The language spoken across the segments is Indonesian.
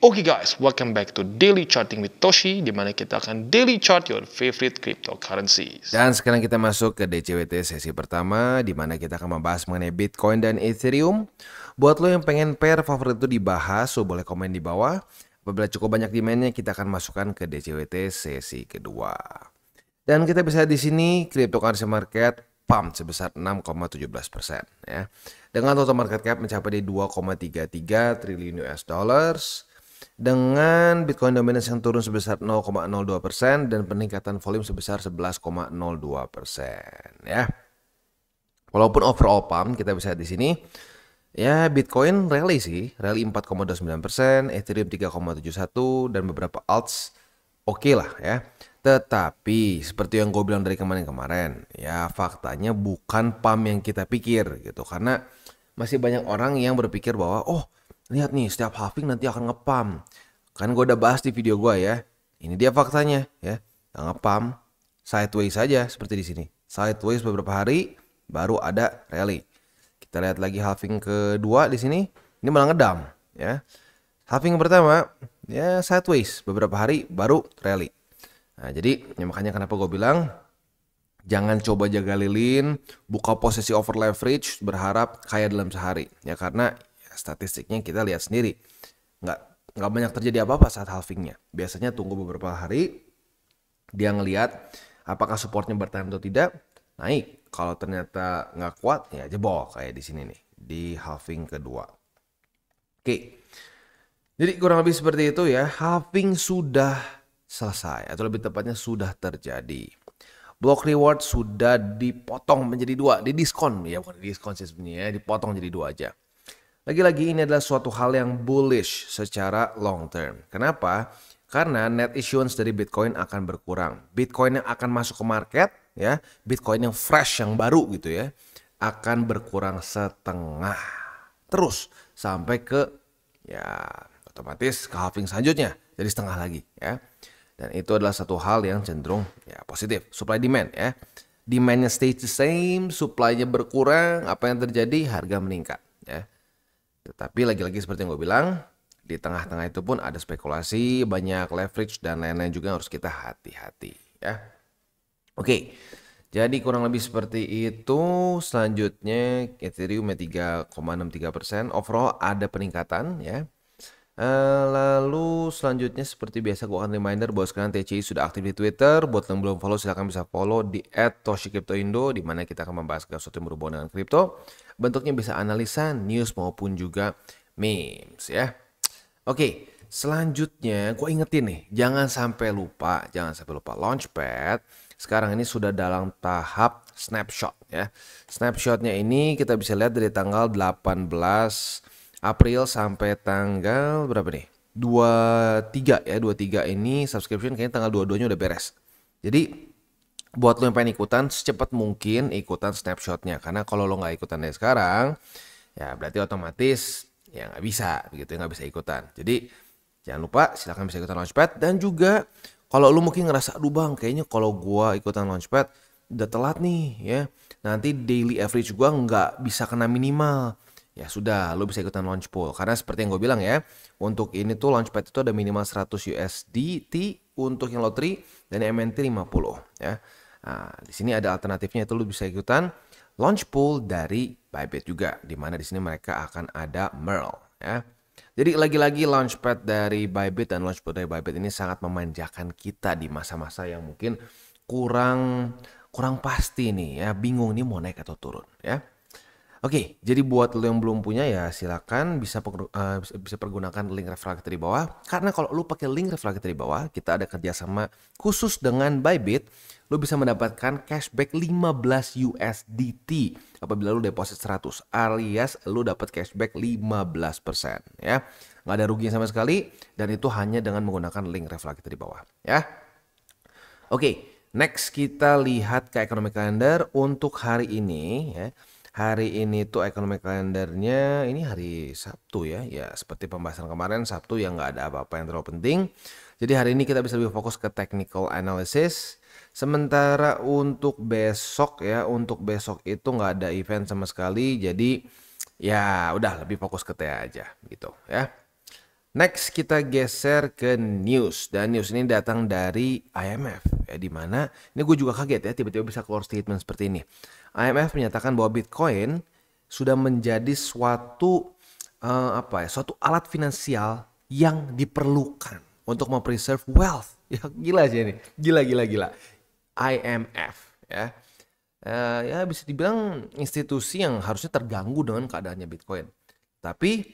Oke guys, welcome back to Daily Charting with Toshi, di mana kita akan daily chart your favorite cryptocurrencies. Dan sekarang kita masuk ke DCWT sesi pertama, di mana kita akan membahas mengenai Bitcoin dan Ethereum. Buat lo yang pengen pair favorit itu dibahas, lo boleh komen di bawah. Apabila cukup banyak demandnya, kita akan masukkan ke DCWT sesi kedua. Dan kita bisa di sini cryptocurrency market pump sebesar 6,17% ya. Dengan total market cap mencapai di 2,33 triliun US dollars. Dengan Bitcoin dominance yang turun sebesar 0,02% dan peningkatan volume sebesar 11,02% ya. Walaupun overall pump kita bisa di sini ya, Bitcoin rally sih, rally 4,29%, Ethereum 3,71 dan beberapa alts oke lah ya. Tetapi seperti yang gue bilang dari kemarin-kemarin ya, faktanya bukan pump yang kita pikir gitu, karena masih banyak orang yang berpikir bahwa lihat nih, setiap halving nanti akan ngepump. Kan gue udah bahas di video gue ya. Ini dia faktanya ya. Ngepump sideways saja seperti di sini. Sideways beberapa hari baru ada rally. Kita lihat lagi halving kedua di sini. Ini malah ngedam ya. Halving pertama ya sideways beberapa hari baru rally. Nah, jadi ya makanya kenapa gue bilang jangan coba jaga lilin, buka posisi over leverage berharap kaya dalam sehari ya, karena statistiknya kita lihat sendiri, nggak banyak terjadi apa-apa saat halvingnya. Biasanya tunggu beberapa hari, dia ngelihat apakah supportnya bertahan atau tidak, naik. Kalau ternyata nggak kuat, ya jebol kayak di sini nih, di halving kedua. Oke, jadi kurang lebih seperti itu ya. Halving sudah selesai, atau lebih tepatnya sudah terjadi. Block reward sudah dipotong menjadi 2, didiskon ya, bukan didiskon sih sebenarnya, dipotong jadi 2 aja. Lagi-lagi ini adalah suatu hal yang bullish secara long term. Kenapa? Karena net issuance dari Bitcoin akan berkurang. Bitcoin yang akan masuk ke market ya, Bitcoin yang fresh, yang baru gitu ya, akan berkurang setengah. Terus sampai ke ya otomatis ke halving selanjutnya jadi setengah lagi ya. Dan itu adalah satu hal yang cenderung ya positif. Supply demand ya. Demandnya stay the same, supply-nya berkurang, apa yang terjadi? Harga meningkat ya. Tetapi lagi-lagi seperti yang gue bilang, di tengah-tengah itu pun ada spekulasi, banyak leverage dan lain-lain juga harus kita hati-hati ya. Oke, jadi kurang lebih seperti itu. Selanjutnya Ethereum 3,63%, overall ada peningkatan ya. Lalu selanjutnya seperti biasa gue akan reminder bahwa sekarang TCI sudah aktif di Twitter. Buat yang belum follow silahkan bisa follow di @toshicryptoindo, di mana kita akan membahas sesuatu yang berhubungan dengan kripto. Bentuknya bisa analisa, news maupun juga memes ya. Oke, selanjutnya gue ingetin nih, jangan sampai lupa Launchpad sekarang ini sudah dalam tahap snapshot ya. Snapshotnya ini kita bisa lihat dari tanggal 18 April sampai tanggal berapa nih? 23 ya, 23 ini subscription kayaknya tanggal 22-nya udah beres. Jadi buat lo yang pengen ikutan, secepat mungkin ikutan snapshotnya. Karena kalau lo nggak ikutan dari sekarang, ya berarti otomatis ya nggak bisa begitu, nggak bisa ikutan. Jadi jangan lupa silahkan bisa ikutan Launchpad. Dan juga kalau lo mungkin ngerasa, aduh bang, kayaknya kalau gua ikutan Launchpad udah telat nih ya, nanti daily average gua nggak bisa kena minimal. Ya sudah, lo bisa ikutan launch pool. Karena seperti yang gue bilang ya, untuk ini tuh Launchpad itu ada minimal 100 USDT untuk yang lottery dan MNT 50 ya. Nah, di sini ada alternatifnya, itu lo bisa ikutan launch pool dari Bybit juga, di mana di sini mereka akan ada Merl ya. Jadi lagi-lagi Launchpad dari Bybit dan launch pool dari Bybit ini sangat memanjakan kita di masa-masa yang mungkin kurang pasti nih ya, bingung nih mau naik atau turun ya. Oke, jadi buat lo yang belum punya ya silakan bisa pergunakan link referral kita di bawah. Karena kalau lo pakai link referral kita di bawah, kita ada kerjasama khusus dengan Bybit. Lo bisa mendapatkan cashback 15 USDT apabila lo deposit 100, alias lo dapat cashback 15% ya. Nggak ada ruginya sama sekali, dan itu hanya dengan menggunakan link referral kita di bawah ya. Oke, next kita lihat ke economic calendar untuk hari ini ya. Hari ini tuh economic calendarnya ini hari Sabtu ya. Ya seperti pembahasan kemarin, Sabtu yang nggak ada apa-apa yang terlalu penting. Jadi hari ini kita bisa lebih fokus ke technical analysis. Sementara untuk besok itu nggak ada event sama sekali. Jadi ya udah lebih fokus ke TA aja gitu ya. Next kita geser ke news, dan news ini datang dari IMF ya, di mana ini gue juga kaget ya tiba-tiba bisa keluar statement seperti ini. IMF menyatakan bahwa Bitcoin sudah menjadi suatu suatu alat finansial yang diperlukan untuk mempreserve wealth. Ya gila sih ini, gila. IMF ya. Ya bisa dibilang institusi yang harusnya terganggu dengan keadaannya Bitcoin. Tapi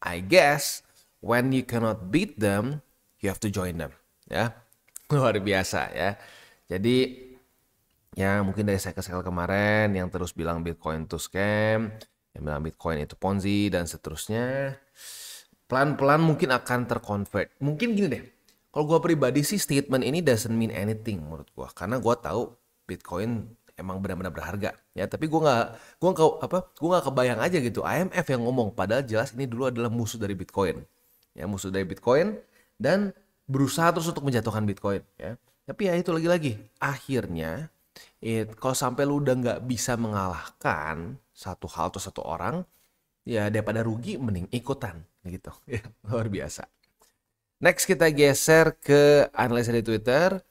I guess when you cannot beat them, you have to join them. Ya, luar biasa ya. Jadi ya mungkin dari cycle kemarin yang terus bilang Bitcoin itu scam, yang bilang Bitcoin itu Ponzi dan seterusnya, pelan-pelan mungkin akan terconvert. Mungkin gini deh, kalau gue pribadi sih statement ini doesn't mean anything menurut gue, karena gue tahu Bitcoin emang benar-benar berharga ya, tapi gue nggak kebayang aja gitu IMF yang ngomong, padahal jelas ini dulu adalah musuh dari Bitcoin ya, musuh dari Bitcoin dan berusaha terus untuk menjatuhkan Bitcoin ya. Tapi ya itu lagi-lagi akhirnya kalau sampai lu udah nggak bisa mengalahkan satu hal atau satu orang, ya daripada rugi mending ikutan gitu ya, luar biasa. Next kita geser ke analisa di Twitter.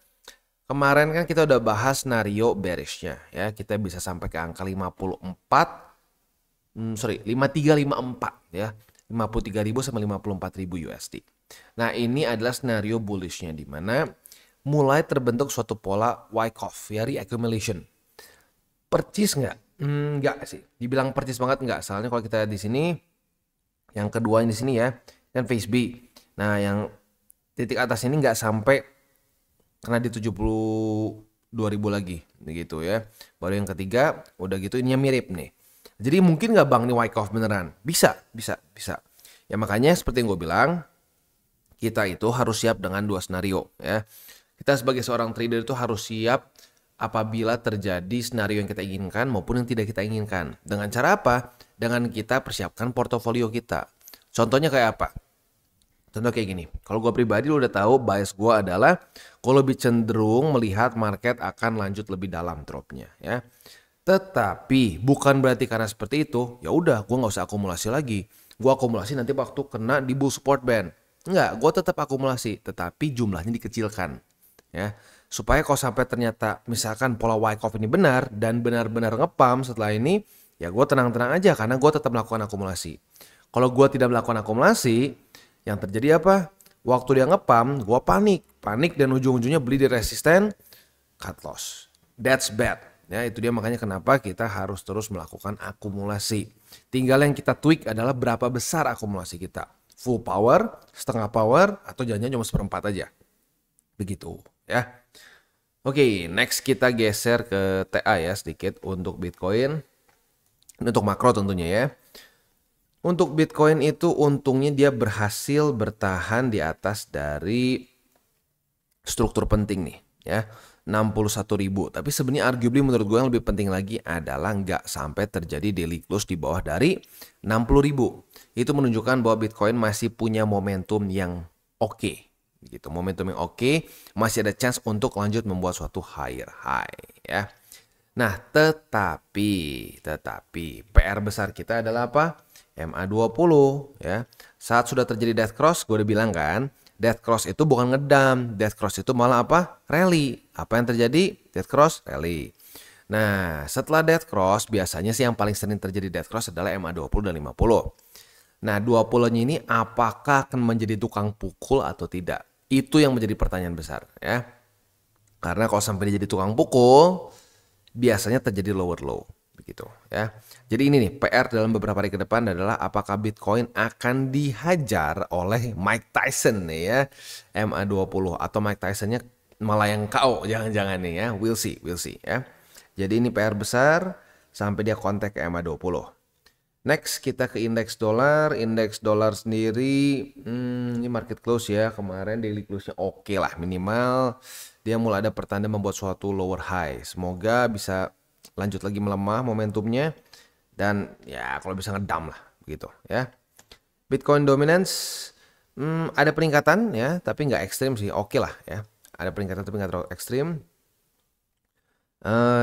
Kemarin kan kita udah bahas scenario bearishnya ya, kita bisa sampai ke angka 5354 ya, 53.000 sama 54.000 USD. Nah ini adalah scenario bullishnya, di mana mulai terbentuk suatu pola Wyckoff ya, reaccumulation. Percis nggak? Nggak sih, dibilang percis banget nggak. Soalnya kalau kita di sini, yang kedua di sini ya, dan phase B. Nah yang titik atas ini nggak sampai kena di 72.000 lagi begitu ya. Baru yang ketiga udah gitu ininya mirip nih. Jadi mungkin nggak bang nih Wyckoff beneran? Bisa. Ya makanya seperti yang gue bilang, kita itu harus siap dengan dua skenario ya. Kita sebagai seorang trader itu harus siap apabila terjadi skenario yang kita inginkan maupun yang tidak kita inginkan. Dengan cara apa? Dengan kita persiapkan portofolio kita. Contohnya kayak apa? Contoh kayak gini, kalau gue pribadi lu udah tahu bias gue adalah gue lebih cenderung melihat market akan lanjut lebih dalam dropnya ya. Tetapi bukan berarti karena seperti itu ya udah gue nggak usah akumulasi lagi. Gue akumulasi nanti waktu kena di bull support band. Enggak, gue tetap akumulasi, tetapi jumlahnya dikecilkan ya. Supaya kalau sampai ternyata misalkan pola Wyckoff ini benar dan benar-benar ngepump setelah ini, ya gue tenang-tenang aja karena gue tetap melakukan akumulasi. Kalau gue tidak melakukan akumulasi, yang terjadi apa? Waktu dia ngepump, gue panik dan ujung-ujungnya beli di resisten, cut loss. That's bad. Ya, itu dia makanya kenapa kita harus terus melakukan akumulasi. Tinggal yang kita tweak adalah berapa besar akumulasi kita. Full power, setengah power, atau jangan-jangan cuma seperempat aja. Begitu ya. Oke, next kita geser ke TA ya sedikit untuk Bitcoin. Untuk makro tentunya ya. Untuk Bitcoin itu untungnya dia berhasil bertahan di atas dari struktur penting nih ya, 61.000. Tapi sebenarnya arguably menurut gue yang lebih penting lagi adalah nggak sampai terjadi daily close di bawah dari 60.000. Itu menunjukkan bahwa Bitcoin masih punya momentum yang oke. Gitu, momentum yang oke, masih ada chance untuk lanjut membuat suatu higher high ya. Nah, tetapi PR besar kita adalah apa? MA20 ya. Saat sudah terjadi death cross, gue udah bilang kan, death cross itu bukan ngedam, death cross itu malah apa? Rally. Apa yang terjadi? Death cross, rally. Nah, setelah death cross, biasanya sih yang paling sering terjadi death cross adalah MA20 dan 50. Nah, 20-nya ini apakah akan menjadi tukang pukul atau tidak? Itu yang menjadi pertanyaan besar ya. Karena kalau sampai dia jadi tukang pukul, biasanya terjadi lower low begitu ya. Jadi ini nih PR dalam beberapa hari ke depan adalah apakah Bitcoin akan dihajar oleh Mike Tyson nih ya, MA20, atau Mike Tysonnya malah yang KO, jangan-jangan nih ya. We'll see ya. Jadi ini PR besar sampai dia kontak ke MA20. Next kita ke indeks dolar sendiri, ini market close ya, kemarin daily close-nya oke lah, minimal dia mulai ada pertanda membuat suatu lower high. Semoga bisa lanjut lagi melemah momentumnya dan ya kalau bisa ngedam lah begitu ya. Bitcoin dominance ada peningkatan ya, tapi nggak ekstrim sih, oke lah ya. Ada peningkatan tapi nggak terlalu ekstrim.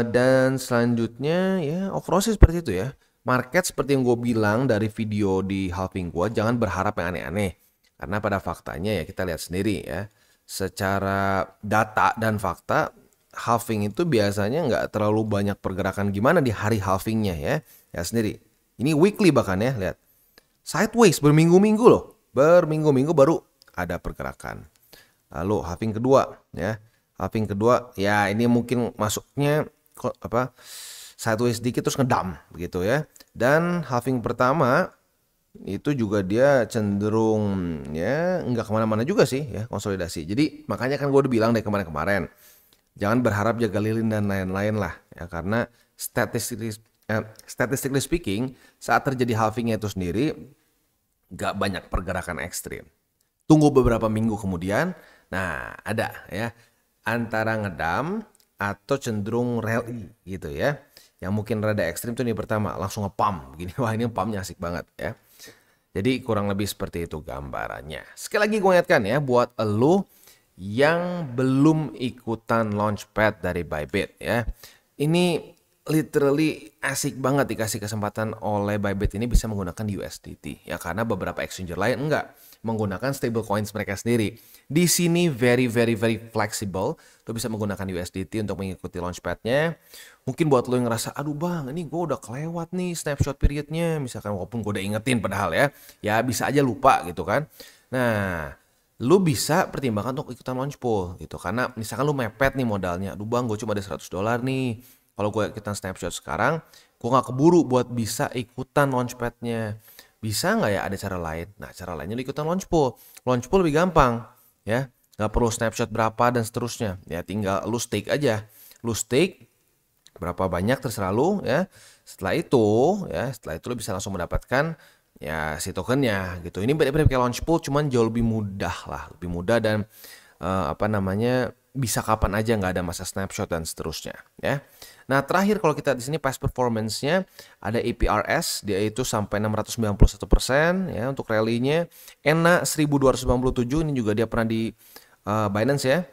Dan selanjutnya ya overall sih seperti itu ya. Market seperti yang gue bilang dari video di halving gue, jangan berharap yang aneh-aneh. Karena pada faktanya ya kita lihat sendiri ya, secara data dan fakta, halving itu biasanya nggak terlalu banyak pergerakan gimana di hari halvingnya ya. Ya sendiri. Ini weekly bahkan ya, lihat. Sideways berminggu-minggu loh. Berminggu-minggu baru ada pergerakan. Lalu halving kedua ya. Halving kedua ya ini mungkin masuknya sideways dikit terus ngedam begitu ya. Dan halving pertama itu juga dia cenderung ya nggak kemana-mana juga sih ya, konsolidasi. Jadi makanya kan gue udah bilang dari kemarin-kemarin, jangan berharap jaga lilin dan lain-lain lah ya, karena statistically speaking saat terjadi halvingnya itu sendiri nggak banyak pergerakan ekstrim. Tunggu beberapa minggu kemudian, nah ada ya antara ngedam atau cenderung rally gitu ya. Yang mungkin rada ekstrim tuh nih pertama langsung nge-pump begini. Wah ini pumpnya asik banget ya. Jadi kurang lebih seperti itu gambarannya. Sekali lagi gue ingatkan ya buat elu yang belum ikutan launchpad dari Bybit ya. Ini literally asik banget dikasih kesempatan oleh Bybit ini bisa menggunakan USDT ya, karena beberapa exchanger lain enggak menggunakan stable coins mereka sendiri. Di sini very flexible. Lo bisa menggunakan USDT untuk mengikuti launchpadnya. Mungkin buat lo yang ngerasa, aduh bang, ini gue udah kelewat nih snapshot periodnya. Misalkan walaupun gue udah ingetin padahal ya bisa aja lupa gitu kan. Nah, lo bisa pertimbangkan untuk ikutan launch pool gitu. Karena misalkan lo mepet nih modalnya, aduh bang, gue cuma ada $100 nih. Kalau gue ikutan snapshot sekarang, gue gak keburu buat bisa ikutan launchpadnya. Bisa nggak ya ada cara lain? Nah, cara lainnya lo ikutan launch pool. Launch pool lebih gampang ya. Nggak perlu snapshot berapa dan seterusnya. Ya tinggal lu stake aja. Lu stake berapa banyak terserah lu ya. Setelah itu lu bisa langsung mendapatkan ya si tokennya gitu. Ini beda-beda kayak launch pool, cuman jauh lebih mudah lah, lebih mudah dan bisa kapan aja, nggak ada masa snapshot dan seterusnya ya. Nah terakhir kalau kita di sini past performance-nya ada APRS, dia itu sampai 691% ya untuk rally-nya. ENA 1297, ini juga dia pernah di Binance ya.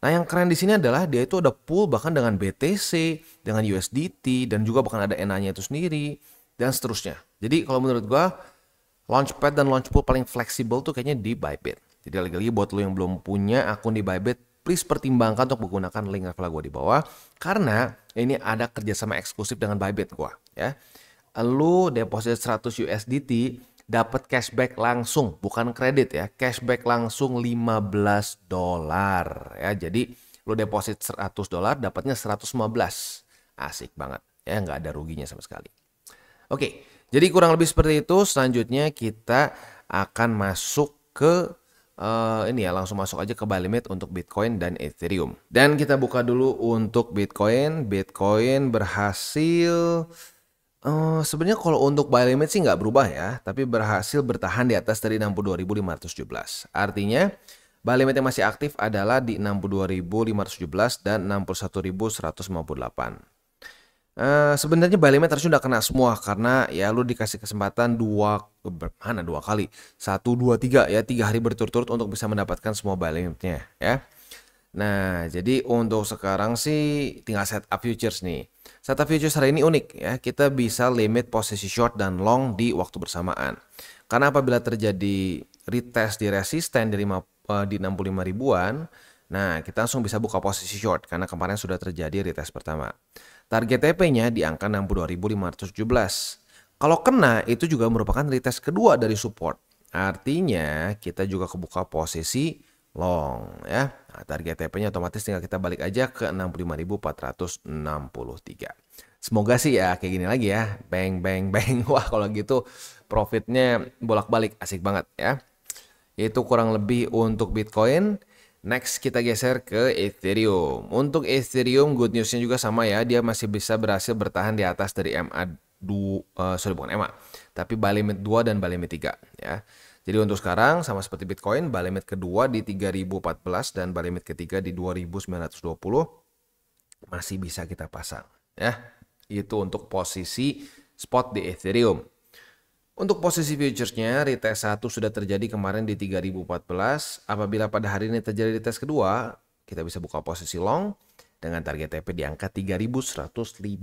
Nah yang keren di sini adalah dia itu ada pool bahkan dengan BTC, dengan USDT, dan juga bahkan ada ENA-nya itu sendiri dan seterusnya. Jadi kalau menurut gua launchpad dan launch pool paling fleksibel tuh kayaknya di Bybit. Jadi lagi-lagi buat lo yang belum punya akun di Bybit, please pertimbangkan untuk menggunakan link referral gue di bawah. Karena ini ada kerjasama eksklusif dengan Bybit gue ya. Lu deposit 100 USDT dapat cashback langsung, bukan kredit ya. Cashback langsung $15 ya. Jadi lu deposit $100 dapatnya 115. Asik banget ya, nggak ada ruginya sama sekali. Oke, jadi kurang lebih seperti itu. Selanjutnya kita akan masuk ke ini ya, langsung masuk aja ke buy limit untuk Bitcoin dan Ethereum. Dan kita buka dulu untuk Bitcoin. Bitcoin berhasil sebenarnya kalau untuk buy limit sih nggak berubah ya, tapi berhasil bertahan di atas dari 62.517. Artinya buy limit yang masih aktif adalah di 62.517 dan 61.158. Sebenarnya buy limit harusnya udah kena semua karena ya lu dikasih kesempatan dua kali 1, 2, 3 ya, 3 hari berturut-turut untuk bisa mendapatkan semua buy limitnya ya. Nah jadi untuk sekarang sih tinggal setup futures nih. Setup futures hari ini unik ya, kita bisa limit posisi short dan long di waktu bersamaan. Karena apabila terjadi retest di resisten di 65 ribuan, nah kita langsung bisa buka posisi short karena kemarin sudah terjadi retest pertama. Target TP-nya di angka 62.517. Kalau kena itu juga merupakan retest kedua dari support. Artinya kita juga kebuka posisi long ya. Nah, target TP-nya otomatis tinggal kita balik aja ke 65.463. Semoga sih ya kayak gini lagi ya. Bang bang bang. Wah kalau gitu profitnya bolak-balik, asik banget ya. Itu kurang lebih untuk Bitcoin. Next kita geser ke Ethereum. Untuk Ethereum good newsnya juga sama ya. Dia masih bisa berhasil bertahan di atas dari bukan MA. Tapi buy limit 2 dan buy limit 3 ya. Jadi untuk sekarang sama seperti Bitcoin, buy limit kedua di 3014 dan buy limit ketiga di 2920 masih bisa kita pasang ya. Itu untuk posisi spot di Ethereum. Untuk posisi futuresnya, retest 1 sudah terjadi kemarin di 3014. Apabila pada hari ini terjadi retest kedua, kita bisa buka posisi long dengan target TP di angka 3156.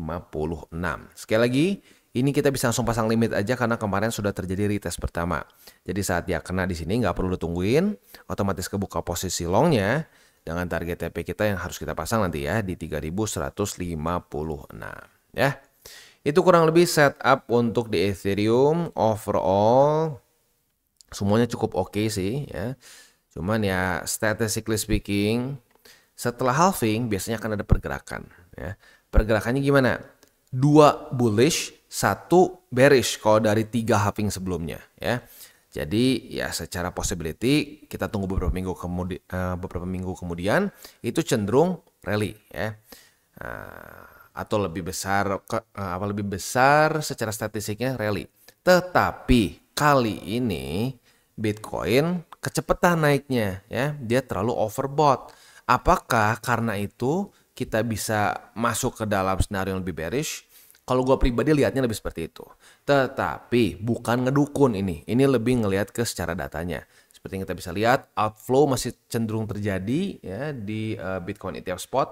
Sekali lagi, Ini kita bisa langsung pasang limit aja karena kemarin sudah terjadi retest pertama. Jadi saat dia kena di sini nggak perlu tungguin, otomatis kebuka posisi longnya dengan target TP kita yang harus kita pasang nanti ya di 3156 ya. Itu kurang lebih setup untuk di Ethereum. Overall semuanya cukup oke sih ya. Cuman ya statistically speaking setelah halving biasanya akan ada pergerakan ya. Pergerakannya gimana? 2 bullish, 1 bearish kalau dari 3 halving sebelumnya ya. Jadi ya secara possibility kita tunggu beberapa minggu kemudian itu cenderung rally ya. Atau lebih besar secara statistiknya rally. Tetapi kali ini Bitcoin kecepatan naiknya ya, dia terlalu overbought. Apakah karena itu kita bisa masuk ke dalam skenario yang lebih bearish? Kalau gue pribadi lihatnya lebih seperti itu. Tetapi bukan ngedukun ini lebih ngelihat ke secara datanya. Seperti yang kita bisa lihat, outflow masih cenderung terjadi ya di Bitcoin ETF spot.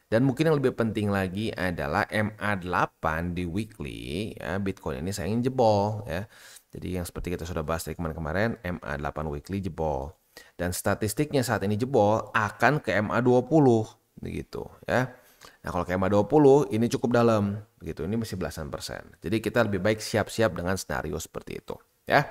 Dan mungkin yang lebih penting lagi adalah MA8 di weekly ya, Bitcoin ini sayangnya jebol ya. Jadi yang seperti kita sudah bahas dari kemarin MA8 weekly jebol. Dan statistiknya saat ini jebol akan ke MA20 begitu ya. Nah kalau ke MA20 ini cukup dalam begitu, ini masih belasan persen. Jadi kita lebih baik siap-siap dengan skenario seperti itu ya.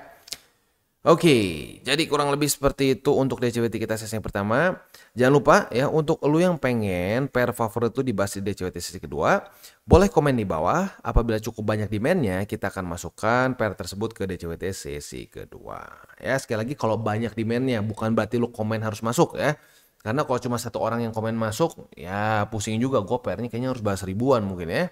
Oke, jadi kurang lebih seperti itu untuk DCWT kita sesi yang pertama. Jangan lupa ya untuk lu yang pengen pair favorit lu dibahas di DCWT sesi kedua, boleh komen di bawah. Apabila cukup banyak demandnya, kita akan masukkan pair tersebut ke DCWT sesi kedua. Ya sekali lagi kalau banyak demandnya bukan berarti lu komen harus masuk ya. Karena kalau cuma satu orang yang komen masuk, ya pusing juga. Gue pairnya kayaknya harus bahas ribuan mungkin ya.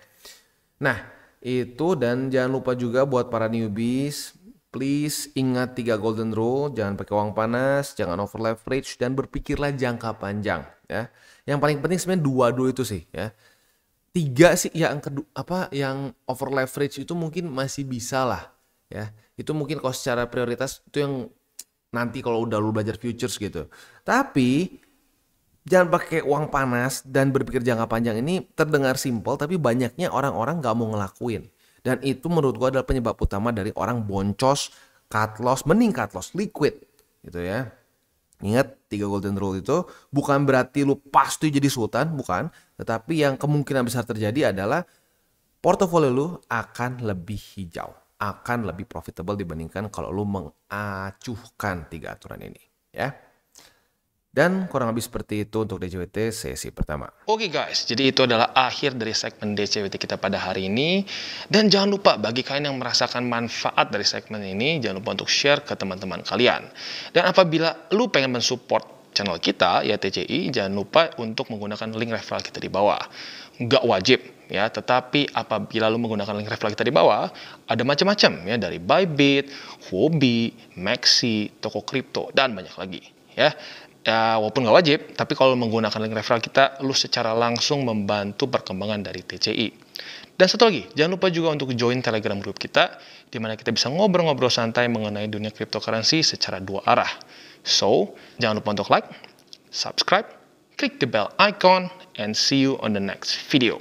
Nah itu, dan jangan lupa juga buat para newbies, please ingat 3 golden rule, jangan pakai uang panas, jangan over leverage, dan berpikirlah jangka panjang ya. Yang paling penting sebenarnya 2 dulu itu sih ya. 3 sih yang yang over leverage itu mungkin masih bisa lah ya. Itu mungkin kalau secara prioritas itu yang nanti kalau udah lu belajar futures gitu. Tapi jangan pakai uang panas dan berpikir jangka panjang ini terdengar simpel tapi banyaknya orang-orang gak mau ngelakuin. Dan itu menurut gua adalah penyebab utama dari orang boncos, cut loss, mending cut loss, liquid gitu ya. Ingat 3 golden rule itu bukan berarti lu pasti jadi sultan, bukan. Tetapi yang kemungkinan besar terjadi adalah portofolio lu akan lebih hijau, akan lebih profitable dibandingkan kalau lu mengacuhkan 3 aturan ini ya. Dan kurang lebih seperti itu untuk DCWT sesi pertama. Oke guys, jadi itu adalah akhir dari segmen DCWT kita pada hari ini. Dan jangan lupa bagi kalian yang merasakan manfaat dari segmen ini, jangan lupa untuk share ke teman-teman kalian. Dan apabila lu pengen mensupport channel kita, ya TCI, jangan lupa untuk menggunakan link referral kita di bawah. Nggak wajib ya, tetapi apabila lu menggunakan link referral kita di bawah, ada macam-macam ya, dari Bybit, Huobi, Maxi, toko kripto, dan banyak lagi ya. Ya, walaupun nggak wajib, tapi kalau menggunakan link referral kita, lu secara langsung membantu perkembangan dari TCI. Dan satu lagi, jangan lupa juga untuk join Telegram group kita, di mana kita bisa ngobrol-ngobrol santai mengenai dunia cryptocurrency secara 2 arah. So, jangan lupa untuk like, subscribe, klik the bell icon, and see you on the next video.